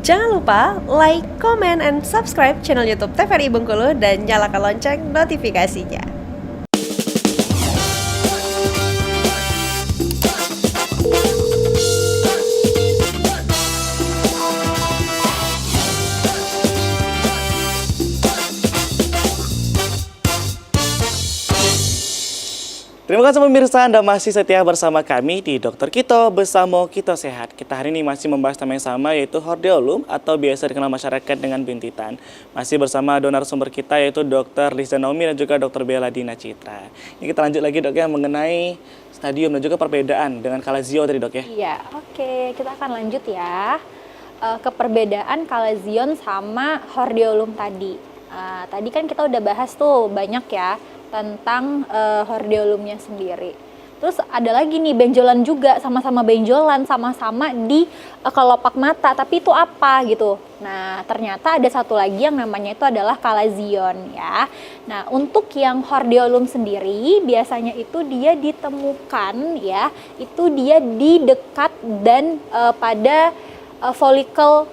Jangan lupa like, comment, and subscribe channel YouTube TVRI Bengkulu dan nyalakan lonceng notifikasinya. Terima kasih pemirsa, Anda masih setia bersama kami di Dokter Kito Besamo Kito Sehat. Kita hari ini masih membahas tema yang sama, yaitu hordeolum atau biasa dikenal masyarakat dengan bintitan. Masih bersama donor sumber kita, yaitu Dr. Lisa Naomi dan juga Dr. Bella Dina Citra. Ini kita lanjut lagi dok ya, mengenai stadium dan juga perbedaan dengan kalazio tadi dok ya. Iya, oke. Kita akan lanjut ya ke perbedaan kalazion sama hordeolum tadi. Tadi kan kita udah bahas tuh banyak ya tentang hordeolumnya sendiri. Terus ada lagi nih benjolan juga, sama-sama benjolan, sama-sama di kelopak mata, tapi itu apa gitu. Nah, ternyata ada satu lagi yang namanya itu adalah kalazion ya. Nah, untuk yang hordeolum sendiri biasanya itu dia ditemukan ya, itu dia di dekat dan pada folikel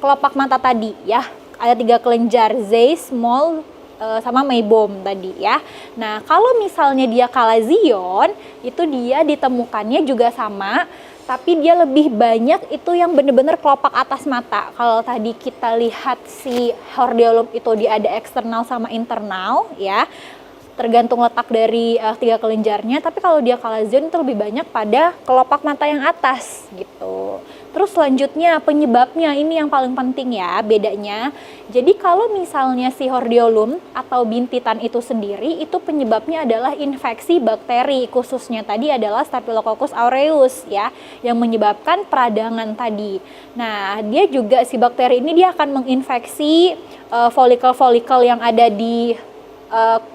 kelopak mata tadi ya. Ada 3 kelenjar, Zeiss, Moll, sama Meiboom tadi ya. Nah, kalau misalnya dia kalazion, itu dia ditemukannya juga sama, tapi dia lebih banyak itu yang benar-benar kelopak atas mata. Kalau tadi kita lihat si hordeolum itu dia ada eksternal sama internal ya, tergantung letak dari 3 kelenjarnya. Tapi kalau dia kalazion itu lebih banyak pada kelopak mata yang atas gitu. Terus selanjutnya penyebabnya ini yang paling penting ya, bedanya. Jadi kalau misalnya si hordeolum atau bintitan itu sendiri, itu penyebabnya adalah infeksi bakteri, khususnya tadi adalah Staphylococcus aureus ya, yang menyebabkan peradangan tadi. Nah, dia juga si bakteri ini dia akan menginfeksi folikel-folikel yang ada di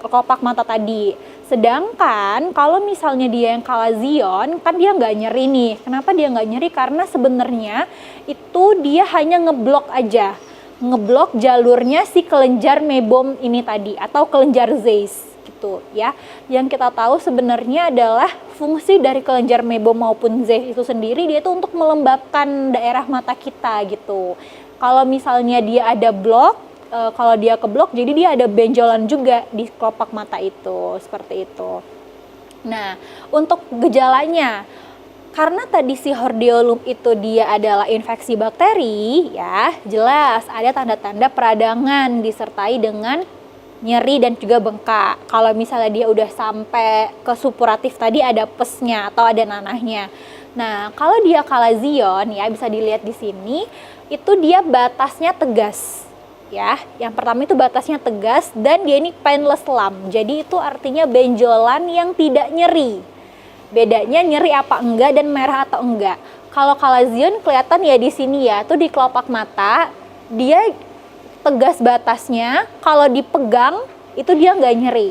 kelopak mata tadi. Sedangkan kalau misalnya dia yang kalazion, kan dia nggak nyeri nih. Kenapa dia nggak nyeri? Karena sebenarnya itu dia hanya ngeblok aja. Ngeblok jalurnya si kelenjar Meiboom ini tadi, atau kelenjar Zeiss gitu ya. Yang kita tahu sebenarnya adalah fungsi dari kelenjar Meiboom maupun Zeiss itu sendiri, dia itu untuk melembabkan daerah mata kita gitu. Kalau misalnya dia ada blok, kalau dia keblok, jadi dia ada benjolan juga di kelopak mata itu, seperti itu. Nah, untuk gejalanya, karena tadi si hordeolum itu dia adalah infeksi bakteri, ya jelas ada tanda-tanda peradangan disertai dengan nyeri dan juga bengkak. Kalau misalnya dia udah sampai ke supuratif tadi ada pesnya atau ada nanahnya. Nah, kalau dia kalazion ya bisa dilihat di sini, itu dia batasnya tegas. Ya, yang pertama itu batasnya tegas dan dia ini painless lump. Jadi itu artinya benjolan yang tidak nyeri. Bedanya nyeri apa enggak dan merah atau enggak. Kalau kalazion kelihatan ya di sini ya, tuh di kelopak mata dia tegas batasnya. Kalau dipegang itu dia nggak nyeri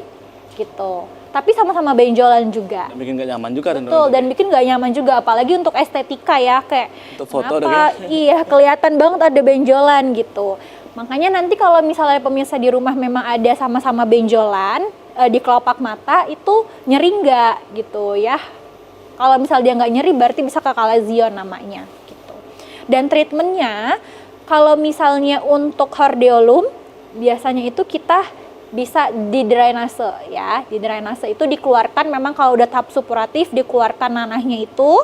gitu. Tapi sama-sama benjolan juga. Dan bikin nggak nyaman juga. Betul, dan bikin nggak nyaman juga, apalagi untuk estetika ya, kayak untuk foto kenapa, iya kelihatan banget ada benjolan gitu. Makanya nanti kalau misalnya pemirsa di rumah memang ada sama-sama benjolan di kelopak mata, itu nyeri nggak gitu ya. Kalau misalnya dia nggak nyeri berarti bisa ke kalazion namanya gitu. Dan treatmentnya kalau misalnya untuk hordeolum biasanya itu kita bisa di drainase ya. Di drainase itu dikeluarkan, memang kalau udah tahap supuratif dikeluarkan nanahnya itu,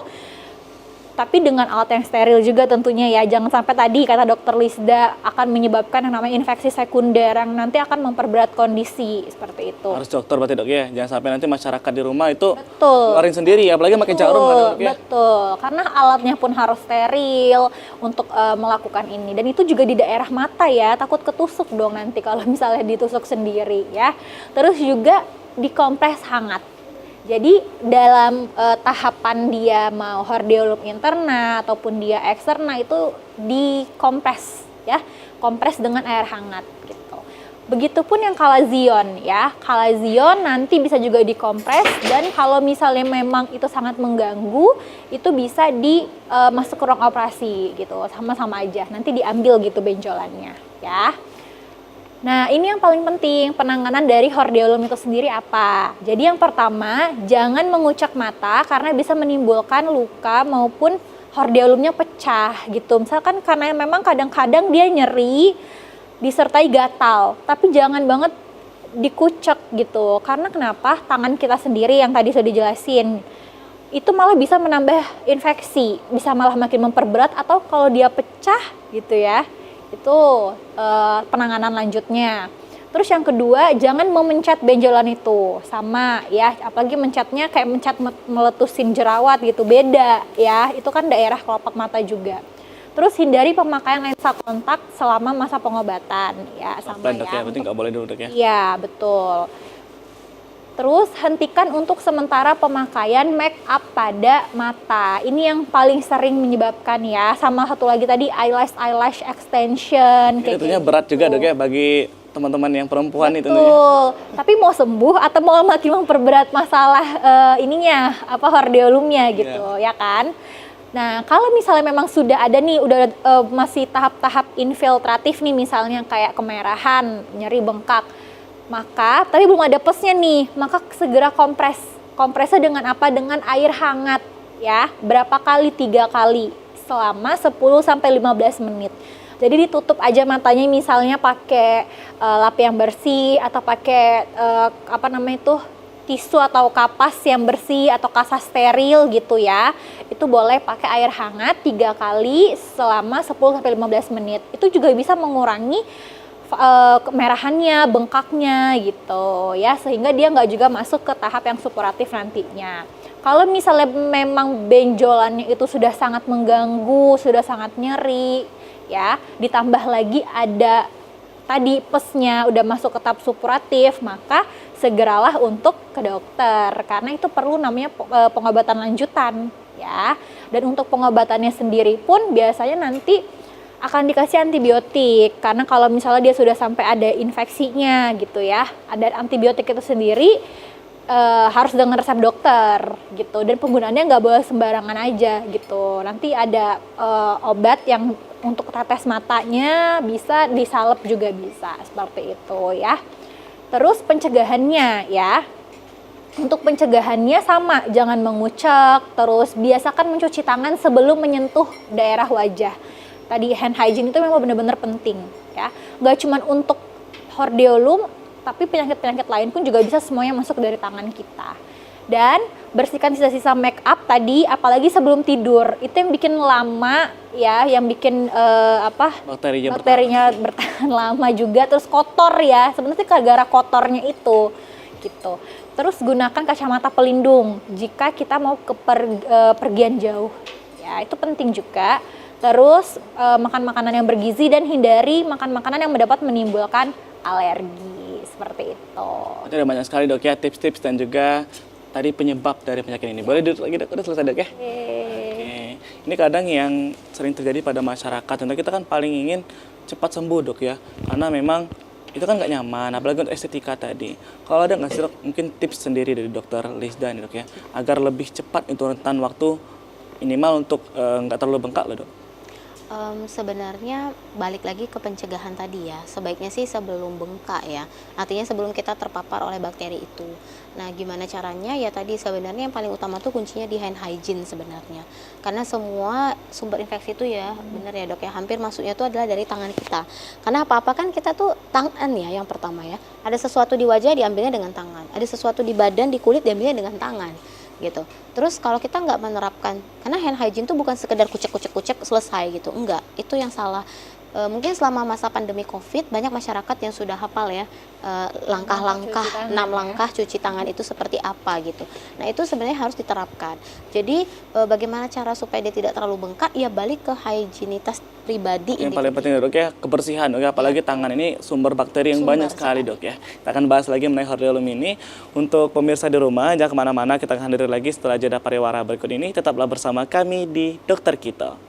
tapi dengan alat yang steril juga tentunya ya. Jangan sampai tadi kata dokter Lisda akan menyebabkan yang namanya infeksi sekunder yang nanti akan memperberat kondisi seperti itu. Harus dokter berarti dok ya, jangan sampai nanti masyarakat di rumah itu betul keluarin sendiri, apalagi pakai jarum kan dok ya. Betul, karena alatnya pun harus steril untuk melakukan ini. Dan itu juga di daerah mata ya, takut ketusuk dong nanti kalau misalnya ditusuk sendiri ya. Terus juga dikompres hangat. Jadi dalam tahapan dia mau hordeolum interna ataupun dia eksterna itu dikompres ya, kompres dengan air hangat gitu. Begitupun yang kalazion ya, kalazion nanti bisa juga dikompres, dan kalau misalnya memang itu sangat mengganggu itu bisa masuk ke ruang operasi gitu, sama-sama aja nanti diambil gitu benjolannya ya. Nah, ini yang paling penting, penanganan dari hordeolum itu sendiri apa? Jadi yang pertama, jangan mengucak mata karena bisa menimbulkan luka maupun hordeolumnya pecah gitu. Misalkan karena memang kadang-kadang dia nyeri disertai gatal, tapi jangan banget dikucek gitu. Karena kenapa? Tangan kita sendiri yang tadi sudah dijelasin, itu malah bisa menambah infeksi, bisa malah makin memperberat, atau kalau dia pecah gitu ya, itu penanganan lanjutnya. Terus yang kedua, jangan memencet benjolan itu, sama ya, apalagi mencetnya kayak mencet meletusin jerawat gitu, beda ya, itu kan daerah kelopak mata juga. Terus hindari pemakaian lensa kontak selama masa pengobatan ya, sama Dok, ya. ya, berarti nggak boleh dulu dok ya. Iya, betul. Terus hentikan untuk sementara pemakaian make up pada mata. Ini yang paling sering menyebabkan ya. Sama satu lagi tadi eyelash extension. Ini tentunya berat juga dok ya bagi teman-teman yang perempuan itu. Betul. Tapi mau sembuh atau mau makin memperberat masalah ininya, hordeolumnya gitu, ya kan? Nah, kalau misalnya memang sudah ada nih, udah masih tahap-tahap infiltratif nih, misalnya kayak kemerahan, nyeri bengkak, maka tapi belum ada plusnya nih, maka segera kompresnya dengan apa? Dengan air hangat ya. Berapa kali? 3 kali selama 10-15 menit. Jadi ditutup aja matanya, misalnya pakai lap yang bersih atau pakai tisu atau kapas yang bersih atau kapas steril gitu ya. Itu boleh pakai air hangat 3 kali selama 10-15 menit. Itu juga bisa mengurangi kemerahannya, bengkaknya gitu ya, sehingga dia nggak juga masuk ke tahap yang supuratif nantinya. Kalau misalnya memang benjolannya itu sudah sangat mengganggu, sudah sangat nyeri ya, ditambah lagi ada tadi pesnya udah masuk ke tahap supuratif, maka segeralah untuk ke dokter karena itu perlu namanya pengobatan lanjutan ya. Dan untuk pengobatannya sendiri pun biasanya nanti akan dikasih antibiotik, karena kalau misalnya dia sudah sampai ada infeksinya gitu ya, ada antibiotik itu sendiri harus dengan resep dokter gitu, dan penggunaannya nggak boleh sembarangan aja gitu. Nanti ada obat yang untuk tetes matanya, bisa disalep juga bisa, seperti itu ya. Terus pencegahannya ya, untuk pencegahannya sama, jangan mengucek, terus biasakan mencuci tangan sebelum menyentuh daerah wajah. Tadi hand hygiene itu memang benar-benar penting ya. Nggak cuma untuk hordeolum, tapi penyakit-penyakit lain pun juga bisa semuanya masuk dari tangan kita. Dan bersihkan sisa-sisa make up tadi, apalagi sebelum tidur. Itu yang bikin lama ya, yang bikin bakterinya bertahan lama juga. Terus kotor ya, sebenarnya gara-gara kotornya itu gitu. Terus gunakan kacamata pelindung jika kita mau ke pergian jauh ya, itu penting juga. Terus makan makanan yang bergizi dan hindari makan makanan yang dapat menimbulkan alergi, seperti itu. Ada banyak sekali dok ya tips-tips dan juga tadi penyebab dari penyakit ini. Boleh duduk lagi dok, udah selesai dok ya? Oke. Ini kadang yang sering terjadi pada masyarakat, tentu kita kan paling ingin cepat sembuh dok ya, karena memang itu kan nggak nyaman, apalagi untuk estetika tadi. Kalau ada nggak sih dok, mungkin tips sendiri dari dokter Lisda nih dok ya, agar lebih cepat itu rentan waktu minimal untuk nggak terlalu bengkak loh dok? Sebenarnya balik lagi ke pencegahan tadi ya, sebaiknya sih sebelum bengkak ya, artinya sebelum kita terpapar oleh bakteri itu. Nah gimana caranya ya, tadi sebenarnya yang paling utama tuh kuncinya di hand hygiene sebenarnya, karena semua sumber infeksi itu ya benar ya dok ya, hampir masuknya itu adalah dari tangan kita, karena apa-apa kan kita tuh tangan ya yang pertama ya, ada sesuatu di wajah diambilnya dengan tangan, ada sesuatu di badan, di kulit diambilnya dengan tangan gitu. Terus kalau kita nggak menerapkan, karena hand hygiene itu bukan sekedar kucek selesai gitu, enggak, itu yang salah. Mungkin selama masa pandemi COVID banyak masyarakat yang sudah hafal ya langkah-langkah 6 langkah cuci tangan itu seperti apa gitu. Nah itu sebenarnya harus diterapkan. Jadi bagaimana cara supaya dia tidak terlalu bengkak, ya balik ke higienitas pribadi. Yang paling penting dok ya, kebersihan dok ya, apalagi tangan ini sumber bakteri yang banyak sekali dok ya. Kita akan bahas lagi mengenai hordeolum ini. Untuk pemirsa di rumah jangan kemana-mana, kita akan hadir lagi setelah jeda pariwara berikut ini. Tetaplah bersama kami di Dokter Kito.